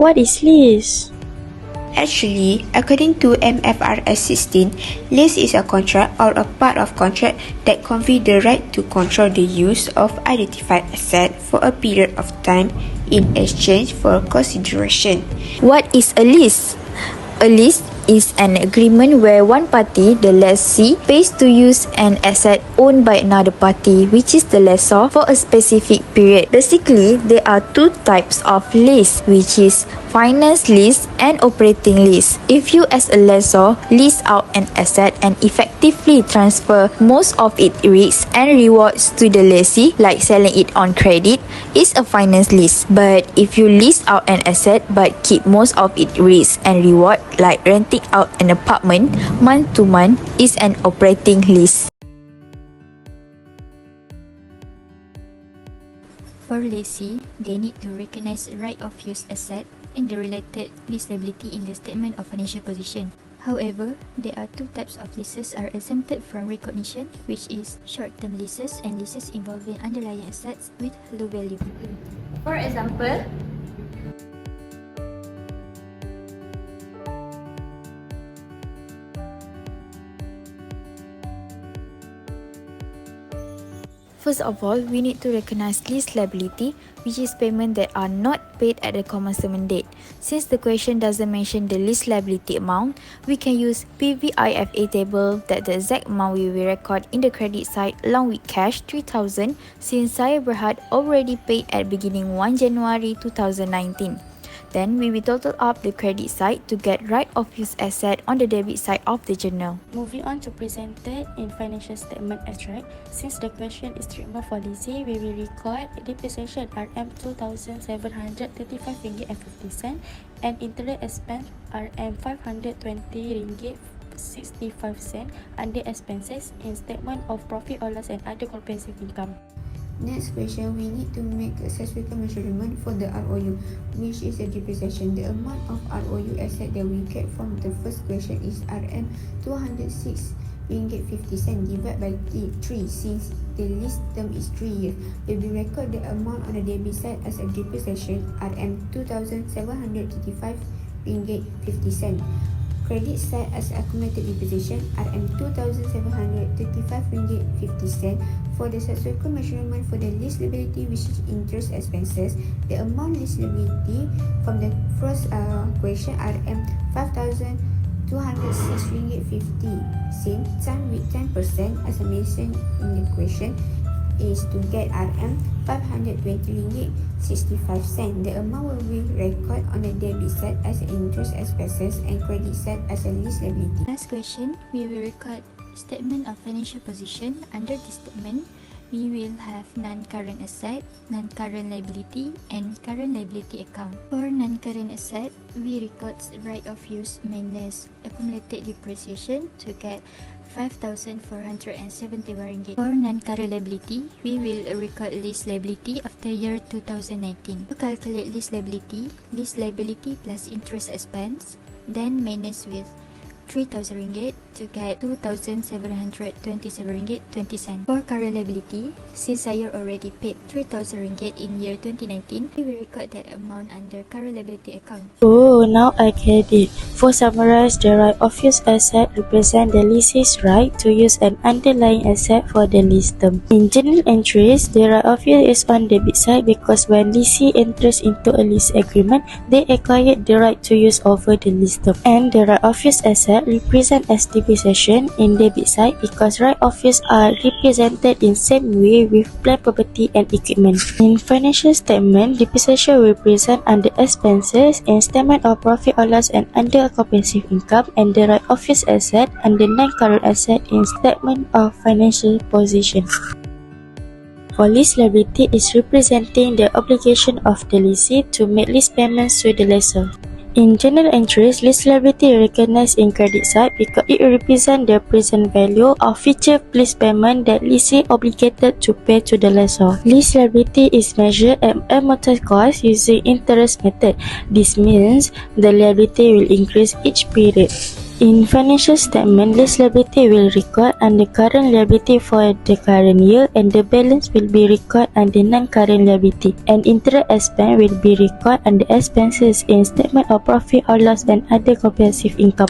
What is lease? Actually, according to MFRS 16, lease is a contract or a part of contract that convey the right to control the use of identified asset for a period of time in exchange for consideration. What is a lease? A lease is an agreement where one party, the lessee, pays to use an asset owned by another party, which is the lessor, for a specific period. Basically, there are two types of lease, which is finance lease and operating lease. If you as a lessor lease out an asset and effectively transfer most of its risks and rewards to the lessee, like selling it on credit, is a finance lease. But if you lease out an asset but keep most of its risks and reward, like renting out an apartment month to month, is an operating lease. For lessee, they need to recognize right of use asset and the related lease liability in the statement of financial position. However, there are two types of leases are exempted from recognition, which is short-term leases and leases involving underlying assets with low value. For example, First of all, we need to recognize lease liability, which is payment that are not paid at the commencement date. Since the question doesn't mention the lease liability amount, we can use PVIFA table that the exact amount we will record in the credit side along with cash 3,000 since saya Berhad already paid at beginning 1 January 2019. Then we will total up the credit side to get right of use asset on the debit side of the journal. Moving on to presented in financial statement abstract, since the question is treatment for lessee, we will record depreciation RM RM2,735.50 and interest expense RM 520.65 under expenses in statement of profit or loss and other comprehensive income. Next question, we need to make a subsequent measurement for the ROU, which is a depreciation. The amount of ROU asset that we get from the first question is RM 206 ringgit 50 cent divided by 3 since the lease term is 3 years. We will record the amount on the debit side as a depreciation RM 2,735 ringgit 50 cent. Credit side as accumulated depreciation RM 2,735 ringgit 50 cent. For the subsequent measurement for the lease liability, which is interest expenses, the amount lease liability from the first question RM 5,206 ringgit 50 cent times with 10% as I mentioned in the question is to get RM 520 ringgit 65 cent. The amount will be recorded on the debit side as interest expenses and credit side as a lease liability. Last question, we will record statement of financial position. Under this statement, we will have non-current asset, non-current liability, and current liability account. For non-current asset, we record right of use minus accumulated depreciation to get 5,471 ringgit. For non-current liability, we will record lease liability of the year 2019. To calculate lease liability plus interest expense, then minus with 3,000 ringgit to get 2,727 ringgit 20 cent. For current liability, since saya already paid 3,000 ringgit in year 2019, we will record that amount under current liability account. Oh, now I get it. For summarize, the right of use asset represent the lessee's right to use an underlying asset for the lease term. In journal entries, the right of use is on debit side because when lessee enters into a lease agreement, they acquired the right to use over the lease term. And the right of use asset represent as depreciation in debit side because right of use are represented in same way with plant property and equipment. In financial statement, depreciation will present under expenses in statement of profit or loss and under comprehensive income, and the right of use asset under non-current asset in statement of financial position. For lease liability is representing the obligation of the lessee to make lease payments to the lessor. In journal entries, lease liability recognized in credit side because it represents the present value of future lease payment that lessee obligated to pay to the lessor. Lease liability is measured at amortized cost using interest method. This means the liability will increase each period. In financial statement, lease liability will record under current liability for the current year, and the balance will be recorded under non-current liability. And interest expense will be recorded under expenses in statement of profit or loss and other comprehensive income.